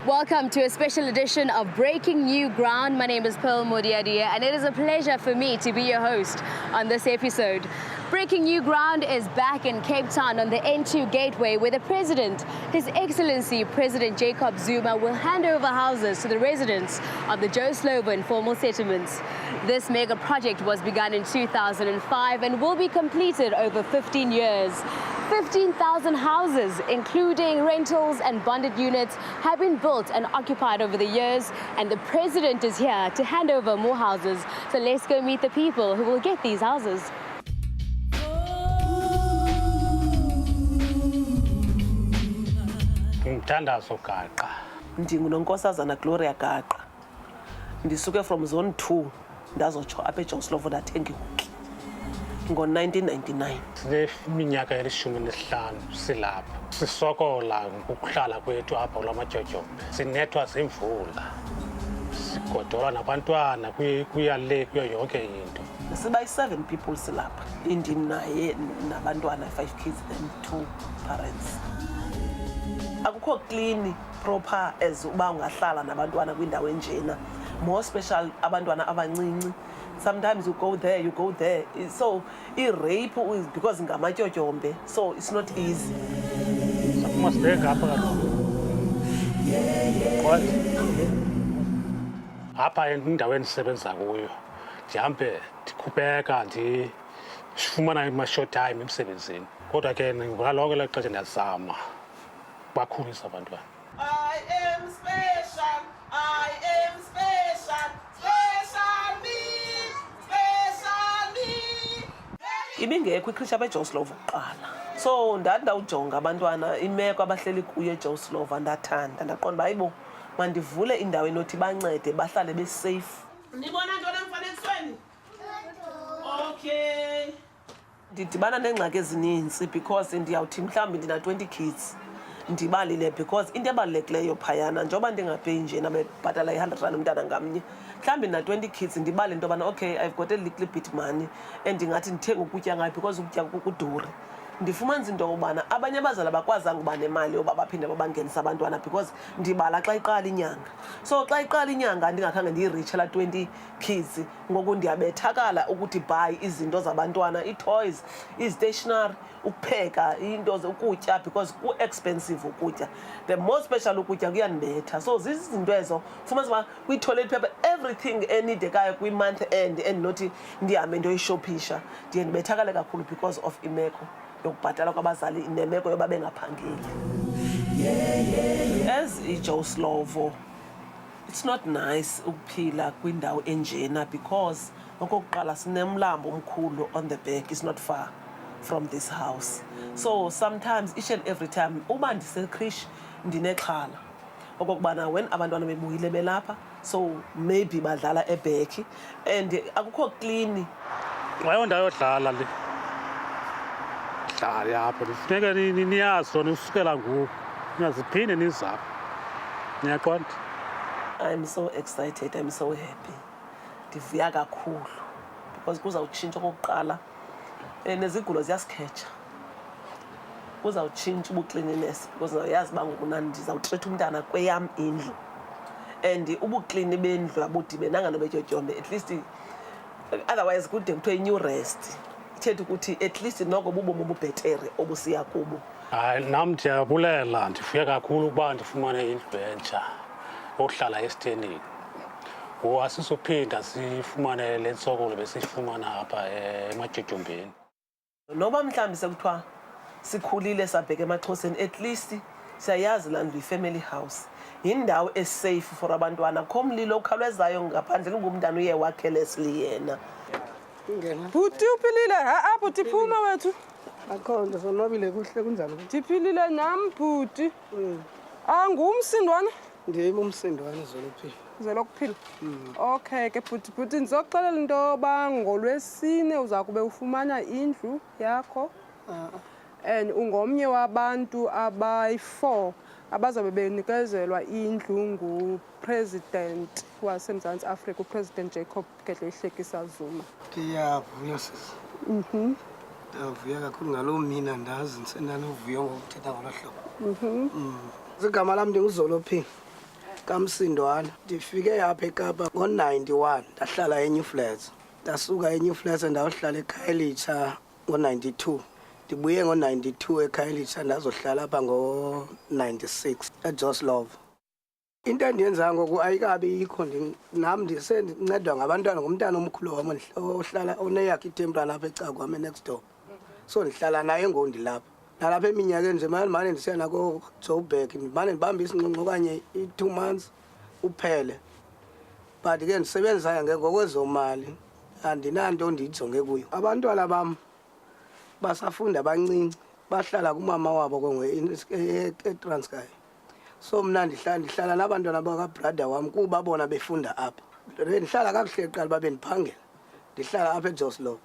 Welcome to a special edition of Breaking New Ground. My name is Pearl Modiadia, and it is a pleasure for me to be your host on this episode. Breaking New Ground is back in Cape Town on the N2 Gateway, where the President, His Excellency President Jacob Zuma, will hand over houses to the residents of the Joe Slovo informal settlements. This mega project was begun in 2005 and will be completed over 15 years. 15,000 houses, including rentals and bonded units, have been built and occupied over the years, and the President is here to hand over more houses. So let's go meet the people who will get these houses. Mthandazo Gaqa. Ndingunonkosazana Gloria Gaqa. Ndisuke from zone 2 ndazotsho apha eJoe Slovo ndathenga ihooki ngo-1999. Sineminyaka eli-15 silapha. Sisokola ngokuhlala kwethu apha kula matyotyombe. Sinethwa zimvula. Sigodola nabantwana kuya le kuyo yonke into. Sibayi-7 people silapha. Indim naye nabantwana 5 kids and 2 parents. Akukho clean proper as uba ungahlala nabantwana kwindawo enjena. More special abantwana abancinci. Sometimes you go there. So rape is because ngamatyotyombe, so it's not easy. Must be apha endaweni endisebenza kuyo ndihambe ndikhubeka ndifumana ama-short time emsebenzini, kodwa ke ngalonke ela xesha ndiyazama bakhulisa abantwana. I am special, I am special, special me. Ibingekho ikhrisha beJoe Slovo kuqala. So ndawujonga abantwana imeko abahleli kuyo eJoe Slovo ndathanda ndaqonda uba hayibo mandivule indawo enothi bancede bahlale besafe. Nibona ntona emfanekisweni? Okay. Ndidibana neengxaki ezininzi because ndiyawuthi mhlawumbi ndina-20 kids. Ndibalile because into ebalulekileyo phayana njengoba ndingapeyi njena bebhatala i-R100 umntana ngamnye, mhlawumbi na-20 kids ndibale into yobana okay I've got a little bit money ndingathi ndithenge ukutya ngayo because ukutya kuduri. Ndifumanisa into yokubana abanye abazali abakwazanga uba nemali yoba baphinde babangenisa abantwana because ndibala xa iqala inyanga. So xa iqala inyanga ndingakhange ndiyiritshe la 20 kids, ngoku ndiyabethakala ukuthi buy izinto zabantwana, ii-toys, i-stationery, ukupheka, into ukutya because ku-expensive ukutya. The more special ukutya kuyandibetha. So zizinto ezo fumanisa uba kwi-toilet paper everything enidekayo kwi-month end endinothi ndihambe ndoyishopisha. Ndiye ndibethakale kakhulu because of imeko yokubhatala kwabazali nemeko yoba bengaphangeli. As iJoe Slovo, it's not nice ukuphila kwindawo enjena because okokuqala sinemlambo omkhulu on the back, is not far from this house. So sometimes each and every time uba ndisekrish ndinexhala okokubana when abantwana bebuyile belapha, so maybe badlala ebheki and akukho clean. Wayonda yodlala le hlala yapha kufuneka niyazi lona usukela ngoku ningaziphinde nizapha. Niyaqonda? I'm so excited, I'm so happy. Ndivuya kakhulu because kuzawutshintsha okokuqala nezigulo ziyasikhetha. Kuzawutshintsha ubucleanliness because uyazi uba ngoku ndizawutreat umntana kweyam indlu and ubuclean bendlu abudibenanga nobetyotyombe, at least otherwise kude kuthiwe new rest. Ithetha ukuthi at least noko bubomi obubhetere obusiya kubo. Hayi, nam ndiyabulela, ndivuya kakhulu ukuba ndifumane indlu entsha yokuhlala esithenini. Ngoku asizophinda sifumane le ntsokolo besiyifumana apha ematyotyombeni. Noba mhlawumbi sekuthiwa sikhulile sabheka emaXhoseni, at least siyayazi laa ndlu yi-family house, yindawo esafe for abantwana. Kho mlilo ukhawulezayo ngaphandle ngumntana uye wakhe Leslie yena. Bhuti uphilile? Bhuti phuma wethu. Akho nto sonwabile kuhle kunjani? Ndiphilile nam bhuti. Ngumsindwane? Ndim umsindwane Zolophila. Zolophila. Okay ke bhuti ndizokuxelela into yoba ngoLwesine uza kube ufumana indlu yakho. And ungomnye wabantu abayi-4 abazabe benikezelwa indlu nguPresident waseMzantsi Afrika, uPresident Jacob Zuma. Ndiyavuya sisi. Ndiyavuya kakhulu ngaloo mina ndazi ndisenanovuyo ngokuthetha ngolo hlobo. Igama lam ndinguzolophini. kamsindwana ndifike apha eKapa ngo-91 ndahlala eNew Flats ndasuka eNew Flats ndayohlala eKhayelitsha ngo-92 ndibuye ngo-92 eKhayelitsha ndazohlala apha ngo-96 eJoe Slovo. Into endiyenza ngoku ayikabi yikho nam ndisencedwa ngabantwana ngumntana omkhulu wam ohlala oneyakhe itemporary apha ecakwam next door, so ndihlala naye ngondilapha nalapha eminyakeni nje mane ndisiya nakoJoburg mane ndibambe isinqunqu okanye i-2 months uphele, but ke ndisebenzisa ngokwezomali andinanto ndiyijonge kuyo. Abantwana bam basafunda abancinci bahlala kumama wabo eTranskei, so mna ndihlala nabantwana bakabrother wam kuba bona befunda apha. Ndihlala kakuhle kuqala uba bendiphangela ndihlala apha eJoe Slovo,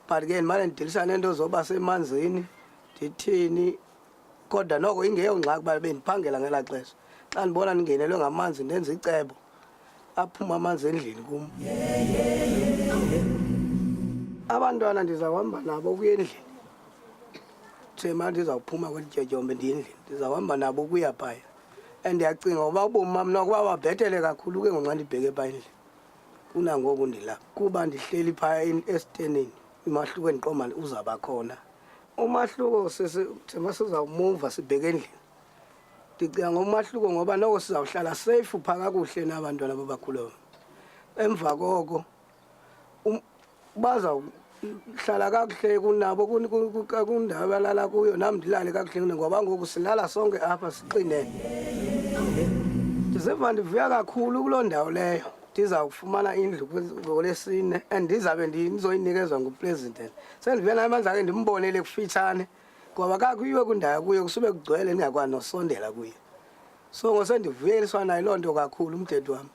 but ke ndimane ndidilisa neento zoba semanzini ndithini, kodwa noko ingeyo ngxaki uba bendiphangela ngelaa xesha. Xa ndibona ndingenelwe ngamanzi ndenza icebo aphuma amanzi endlini kum. Abantwana ndizawuhamba nabo ukuya endlini njema ndizawuphuma kwelityotyombe ndiyendlini ndizawuhamba nabo ukuya phaya, and ndiyacinga uba ubomi bam nokuba babhethele kakhulu ke ngoxa ndibheke phaa endlini kunangoku ndilapha kuba ndihleli phaya esitenini. Umahluko endiqomba uzawuba khona. Umahluko njema sizawumuva sibheke endlini, ndicinga ngomahluko ngoba noko sizawuhlala safe phaa kakuhle nabantwana babakhulayo. Emva koko bazawuhlala kakuhle kunabo kundawo abalala kuyo, nam ndilale kakuhle ngoba ngoku silala sonke apha siqinene. Ndiziva ndivuya kakhulu kuloo ndawo leyo. Ndizawufumana indlu ngoLwesine and ndizabe ndizoyinikezwa ngupresident. Sendivuya naye amandla ke ndimbonele kufitshane ngoba kakuyiwe kundawo kuyo kusube kugcwele ndingakwazi nosondela kuyo, so ngosendivuyeliswa nayo loo nto kakhulu umthetho wami.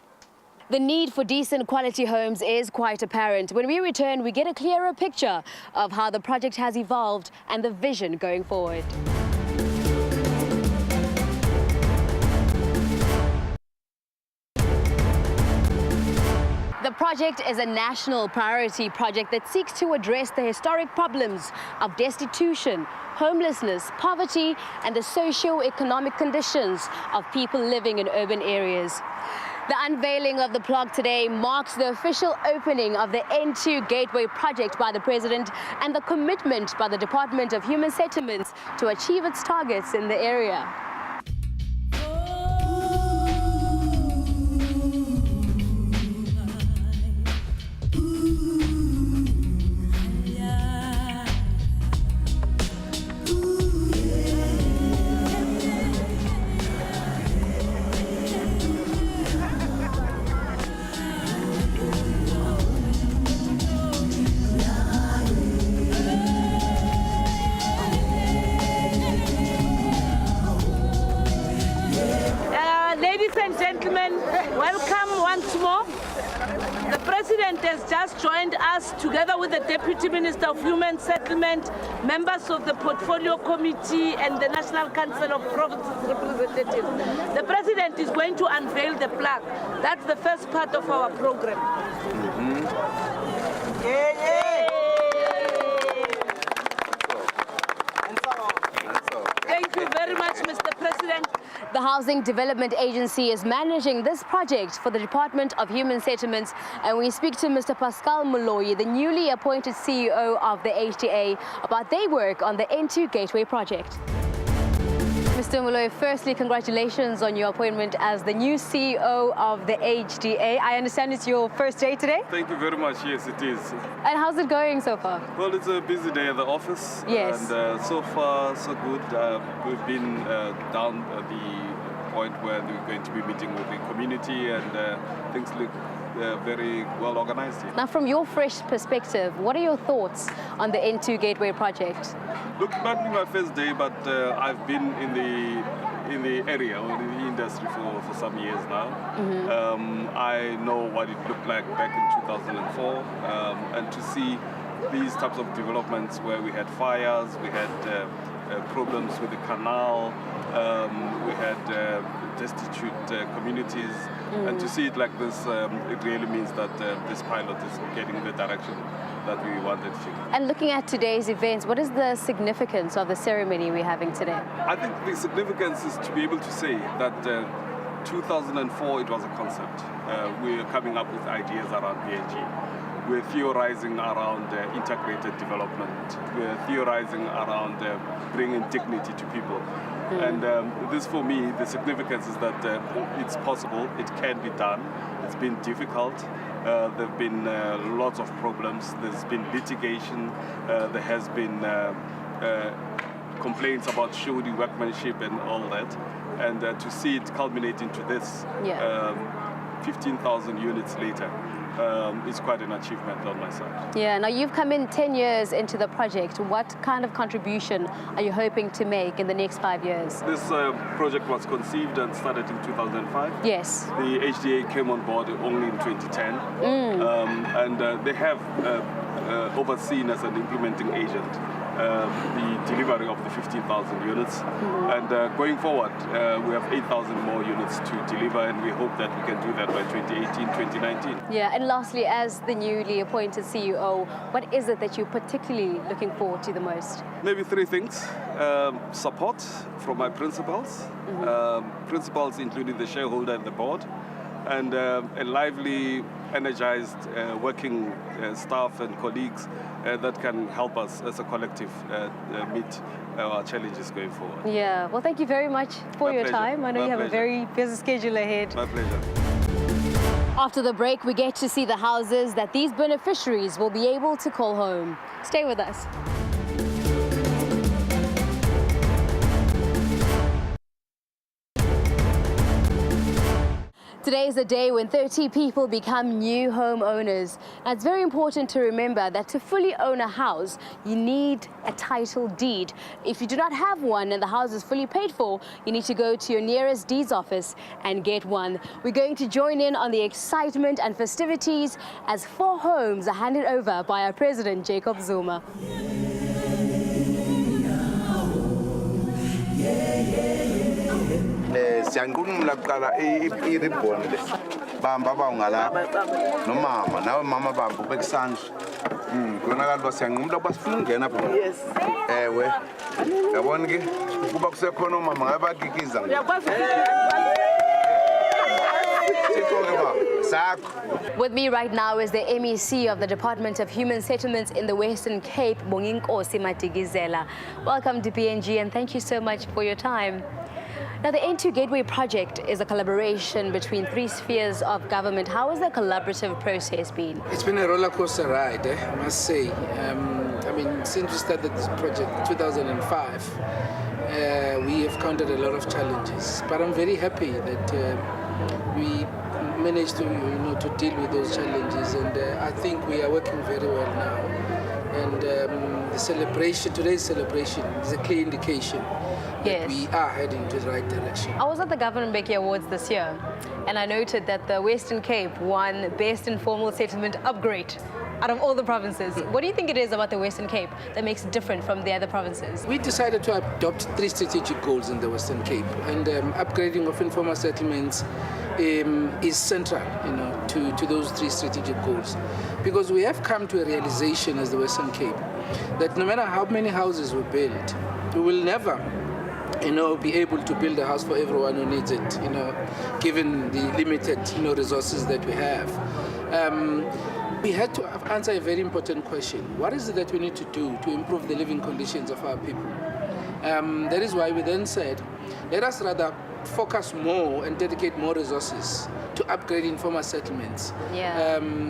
The need for decent quality homes is quite apparent. When we return, we get a clearer picture of how the project has evolved and the vision going forward. The project is a national priority project that seeks to address the historic problems of destitution, homelessness, poverty, and the socio-economic conditions of people living in urban areas. The unveiling of the plug today marks the official opening of the N2 Gateway project by the President and the commitment by the Department of Human Settlements to achieve its targets in the area. Ladies and gentlemen, welcome once more. The President has just joined us together with the Deputy Minister of Human Settlement, members of the Portfolio Committee and the National Council of Provinces representatives. The President is going to unveil the plaque. That's the first part of our program. Thank you very much, Mr. President. The Housing Development Agency is managing this project for the Department of Human Settlements, and we speak to Mr. Pascal Moloi, the newly appointed CEO of the HDA, about their work on the N2 Gateway project. Mr. Moloi, firstly, congratulations on your appointment as the new CEO of the HDA. I understand it's your first day today? Thank you very much. Yes, it is. And how's it going so far? Well, it's a busy day at the office. Yes. And so far, so good. We've been down at the point where we're going to be meeting with the community, and things look very well organized here. Now, from your fresh perspective, what are your thoughts on the N2 Gateway project? Look, it might be my first day, but I've been in the area or in the industry for some years now. I know what it looked like back in 2004, and to see these types of developments where we had fires, we had problems with the canal, we had destitute communities, and to see it like this, it really means that this pilot is getting the direction that we wanted to. And looking at today's events, what is the significance of the ceremony we're having today? I think the significance is to be able to say that 2004, it was a concept. We were coming up with ideas around BNG. We're theorizing around integrated development. We're theorizing around bringing dignity to people. And this, for me, the significance is that it's possible, it can be done. It's been difficult. There have been lots of problems. There's been litigation. There has been complaints about shoddy workmanship and all that. And to see it culminate into this 15,000 units later, it's quite an achievement on my side. Yeah, now you've come in 10 years into the project. What kind of contribution are you hoping to make in the next 5 years? This project was conceived and started in 2005. Yes. The HDA came on board only in 2010. And they have overseen as an implementing agent the delivery of the 15,000 units. And going forward, we have 8,000 more units to deliver, and we hope that we can do that by 2018, 2019. Yeah, and lastly, as the newly appointed CEO, what is it that you're particularly looking forward to the most? Maybe three things. Support from my principals, principals including the shareholder and the board, and a lively, energized working staff and colleagues that can help us as a collective meet our challenges going forward. Yeah, well, thank you very much for your time. I know you have a very busy schedule ahead. My pleasure. After the break, we get to see the houses that these beneficiaries will be able to call home. Stay with us. Today is a day when 30 people become new homeowners. Now, it's very important to remember that to fully own a house, you need a title deed. If you do not have one and the house is fully paid for, you need to go to your nearest deeds office and get one. We're going to join in on the excitement and festivities as 4 homes are handed over by our president, Jacob Zuma. Siyanqunqula kuqala iribhoni le bamba abawungalapha nomama nawe mama bamba ubekusandla kubonakala uba siyanqumla ukuba sifuna ukungena apho ewe yabona ke kuba kusekhona umama ngabe bakikiza With me right now is the MEC of the Department of Human Settlements in the Western Cape, Bonginkosi Matigizela. Welcome to BNG and thank you so much for your time. Now, the N2 Gateway project is a collaboration between 3 spheres of government. How has the collaborative process been? It's been a roller coaster ride, I must say. I mean, since we started this project in 2005, we have counted a lot of challenges. But I'm very happy that we managed to deal with those challenges, and I think we are working very well now. And the celebration, today's celebration, is a clear indication that we are heading to the right direction. I was at the Government Mbeki Awards this year, and I noted that the Western Cape won Best Informal Settlement Upgrade out of all the provinces. What do you think it is about the Western Cape that makes it different from the other provinces? We decided to adopt 3 strategic goals in the Western Cape, and upgrading of informal settlements is central, to those 3 strategic goals, because we have come to a realization as the Western Cape that no matter how many houses we build, we will never be able to build a house for everyone who needs it, given the limited, resources that we have. We had to answer a very important question. What is it that we need to do to improve the living conditions of our people? That is why we then said, let us rather focus more and dedicate more resources to upgrade informal settlements,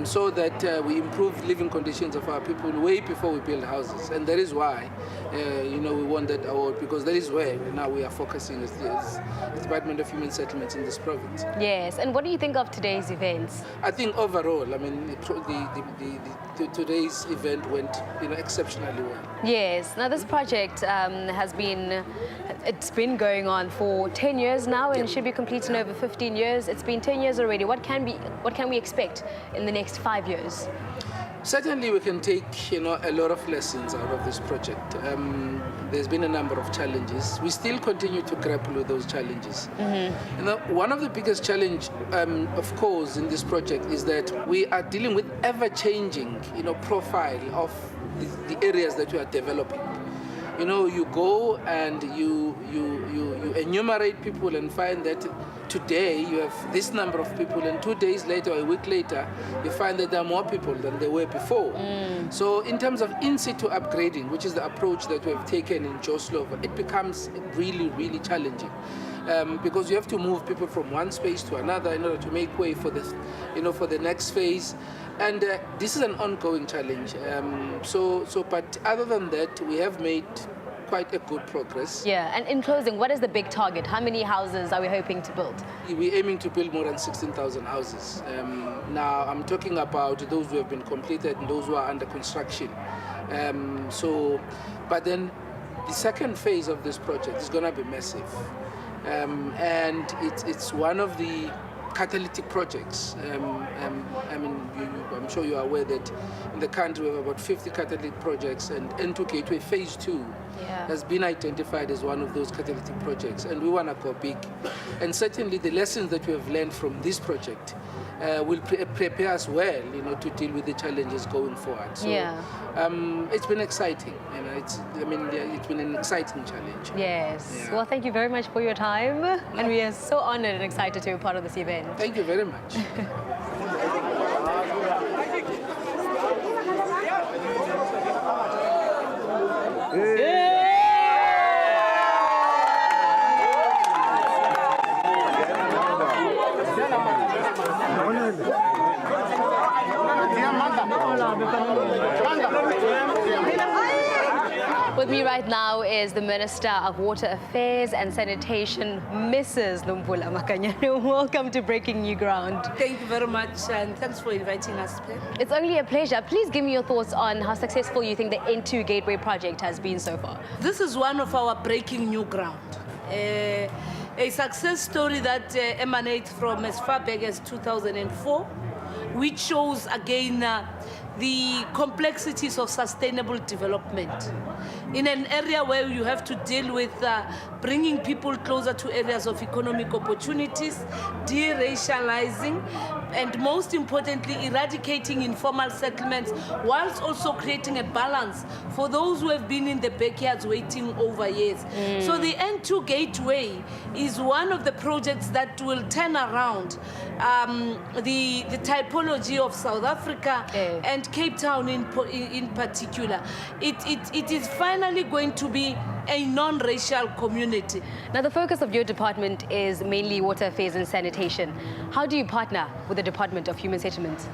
so that we improve living conditions of our people way before we build houses. And that is why we won that award, because that is where now we are focusing as the Department of Human Settlements in this province. Yes, and what do you think of today's events? I think overall, I mean, today's event went exceptionally well. Yes, now this project it's been going on for 10 years now, and it should be complete in over 15 years. It's been 10 years already. What can we expect in the next 5 years? Certainly we can take a lot of lessons out of this project. There's been a number of challenges. We still continue to grapple with those challenges. One of the biggest challenge, of course, in this project is that we are dealing with ever-changing profile of the areas that we are developing. you go and you enumerate people and find that today you have this number of people, and 2 days later or a week later, you find that there are more people than there were before. So in terms of in-situ upgrading, which is the approach that we've taken in Joe Slovo, it becomes really, really challenging. Because you have to move people from one space to another in order to make way for this, for the next phase. And this is an ongoing challenge. But other than that, we have made quite a good progress. Yeah, and in closing, what is the big target? How many houses are we hoping to build? We're aiming to build more than 16,000 houses. Now, I'm talking about those who have been completed and those who are under construction. But then the second phase of this project is going to be massive. And it's one of the catalytic projects. I'm sure you are aware that in the country we have about 50 catalytic projects, and N2 Gateway Phase 2 has been identified as one of those catalytic projects, and we want to go big. And certainly the lessons that we have learned from this project will prepare us well, to deal with the challenges going forward. So it's been exciting. It's been an exciting challenge. Yes. Yeah. Well, thank you very much for your time, and we are so honored and excited to be part of this event. Thank you very much. With me right now is the Minister of Water Affairs and Sanitation, Mrs. Lumpula Makanyane. Welcome to Breaking New Ground. Thank you very much, and thanks for inviting us. It's only a pleasure. Please give me your thoughts on how successful you think the N2 Gateway project has been so far. This is one of our breaking new ground. A success story that emanates from as far back as 2004, which shows again the complexities of sustainable development. In an area where you have to deal with bringing people closer to areas of economic opportunities, de-racializing, and most importantly, eradicating informal settlements, whilst also creating a balance for those who have been in the backyards waiting over years. So the N2 Gateway is one of the projects that will turn around the typology of South Africa and Cape Town in particular. It is finally going to be a non-racial community. Now, the focus of your department is mainly water affairs and sanitation. How do you partner with the Department of Human Settlements?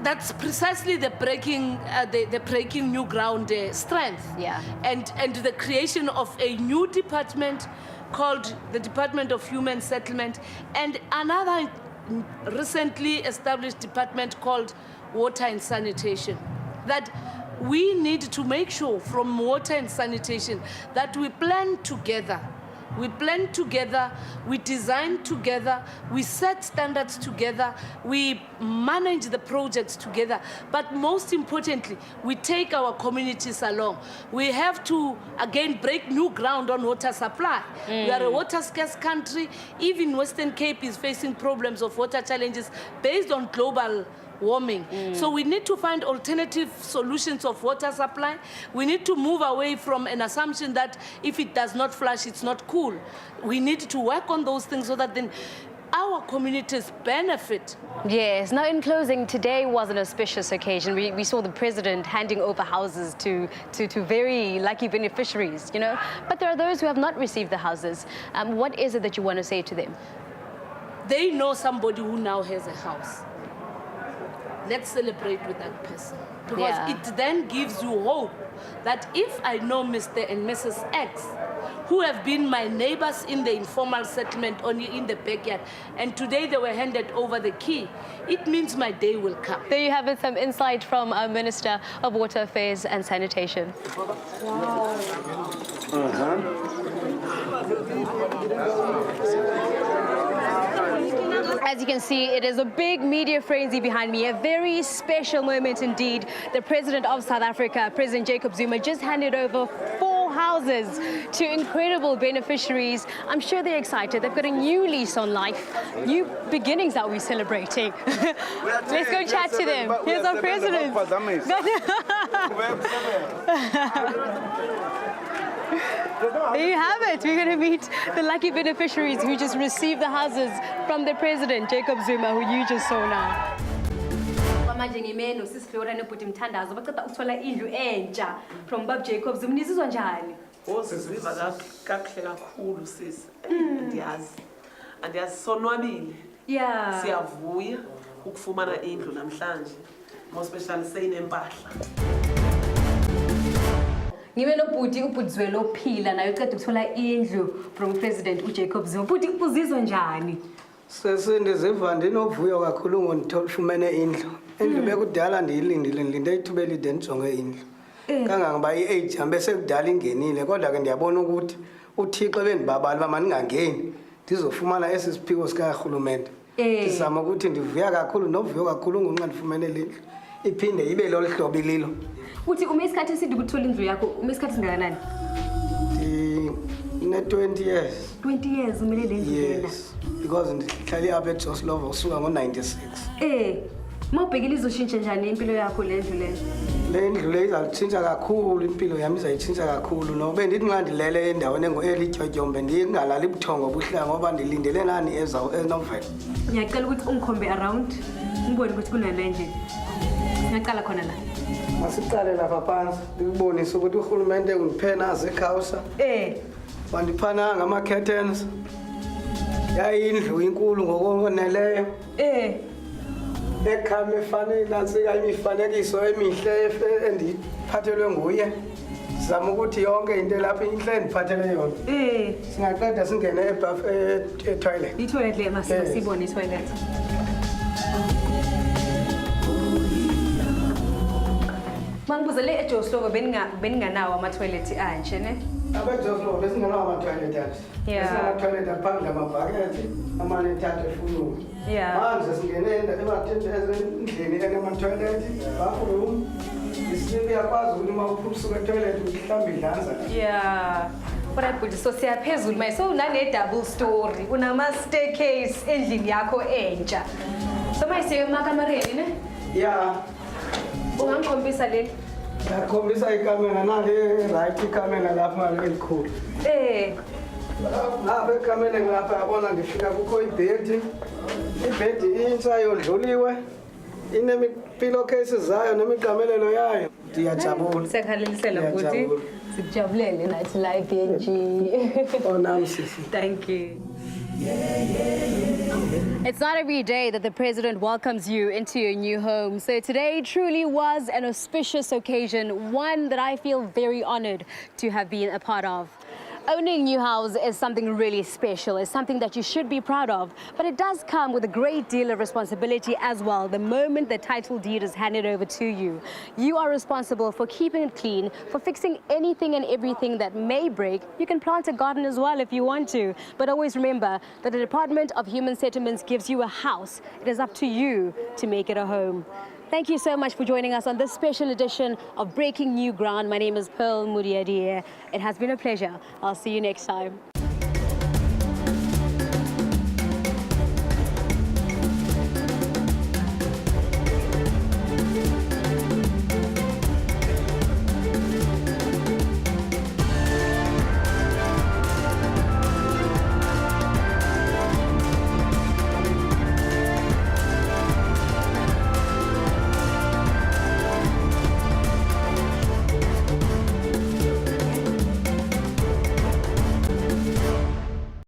That's precisely the breaking new ground strength. Yeah. And the creation of a new department called the Department of Human Settlement, and another recently established department called Water and Sanitation. That we need to make sure from water and sanitation that we plan together. We plan together, we design together, we set standards together, we manage the projects together, but most importantly, we take our communities along. We have to, again, break new ground on water supply. We are a water scarce country. Even Western Cape is facing problems of water challenges based on global warming. So we need to find alternative solutions of water supply. We need to move away from an assumption that if it does not flush, it's not cool. We need to work on those things so that then our communities benefit. Yes. Now, in closing, today was an auspicious occasion. We saw the president handing over houses to very lucky beneficiaries, But there are those who have not received the houses. What is it that you want to say to them? They know somebody who now has a house. Let's celebrate with that person. Because it then gives you hope that if I know Mr. and Mrs. X, who have been my neighbors in the informal settlement only in the backyard, and today they were handed over the key, it means my day will come. There you have it, some insight from our Minister of Water Affairs and Sanitation. As you can see, it is a big media frenzy behind me, a very special moment indeed. The President of South Africa, President Jacob Zuma, just handed over 4 houses to incredible beneficiaries. I'm sure they're excited. They've got a new lease on life, new beginnings that we're celebrating. Let's go chat to them. Here's our President. There you have it. We're going to meet the lucky beneficiaries who just received the houses from the president, Jacob Zuma, who you just saw now. Manje ngimeno sisiflora nebhuti mthandazo baceda ukuthola indlu entsha from Bab Jacob Zuma. Nisizwa njani? Siziva kakuhle kakhulu sisi. Andiyazi sonwabile. Yeah. Siyavuya ukufumana indlu namhlanje. More especially seyinempahla. Ngibe nobhuti ubhudzwelo ophila naye uceda ukuthola indlu from president uJacob Zuma. Bhuti uzizwa njani? Sesindiziva ndinovuyo kakhulu ngondifumene indlu. Indlu bekudala ndiyilindile ithuba elide ndijonge indlu. Kangangoba i-age hambe sekudala ingenile kodwa ke ndiyabona ukuthi uThixo bendibabali uba mandingangeni ndizofumana esi siphiwo sikarhulumente. Ndizama ukuthi ndivuya kakhulu novuyo kakhulu ngonxa ndifumene le ndlu iphinde ibe lolu hlobo ililo. Uthi ume isikhathi eside ukuthola indlu yakho, ume isikhathi singakanani? Ndine-20 years. 20 years umele le ndlu lena? Yes, because ndihlale apha eJoe Slovo usuka ngo-96. Mawubhekile izoshintsha njani impilo yakho le ndlu lena? Le ndlu le izalitshintsha kakhulu impilo yami izayitshintsha kakhulu noba bendithi nxa ndilele endaweni engu-elityotyombe ndingalali buthongo buhlanga ngoba ndilindele nani enovela. Ngiyacela ukuthi ungikhombe around ngibone ukuthi kunale nje. Ngiyaqala khona la. Masiqale lapha phansi ndikubonise ukuthi urhulumente ungiphe nazo ikhawusa. Wandipha ngama-curtains. Yayindlu inkulu ngokoneleyo. Ekhama nantsika imifanekiso emihle endiyiphathelwe nguye. Sizama ukuthi yonke into lapha inhle endiphathele yona. Singaqeda singene etoilet. Itoilet le masibone itoilet. Mangibuza le eJoe Slovo beninganawo ama-toilet anje ne? AbeJoe Slovo besingenawo ama-toilet anje. Besinama-toilet aphandle amabhakethi amanethathu efununu. Manje singene endlini enama-toilet, bathroom. Isibili uyakwazi ukuthi uma usuka etoilet uhlambe idlanza. Alright, bhuti, so siyaphezulu manje. So unane-double story, unama-staircase endlini yakho entsha. So manje siyemakamareni ne? Ungangikhombisa leli? Ngiyakhombisa ikamera nale right ikamera lapha elikhulu. Lapha ekamereni lapha yabona ngifika kukho ibhedi. Ibhedi intsha yondluliwe. Inemi-pillowcases zayo nemiqamelelo yayo. Ndiyajabula. Siyakhalelisela bhuti. Sikujabulele nathi la BNG. Nami sisi. Thank you. It's not every day that the president welcomes you into your new home. So today truly was an auspicious occasion, one that I feel very honored to have been a part of. Owning a new house is something really special. It's something that you should be proud of, but it does come with a great deal of responsibility as well. The moment the title deed is handed over to you, you are responsible for keeping it clean, for fixing anything and everything that may break. You can plant a garden as well if you want to, but always remember that the Department of Human Settlements gives you a house. It is up to you to make it a home. Thank you so much for joining us on this special edition of Breaking New Ground. My name is Pearl Muriadier. It has been a pleasure. I'll see you next time.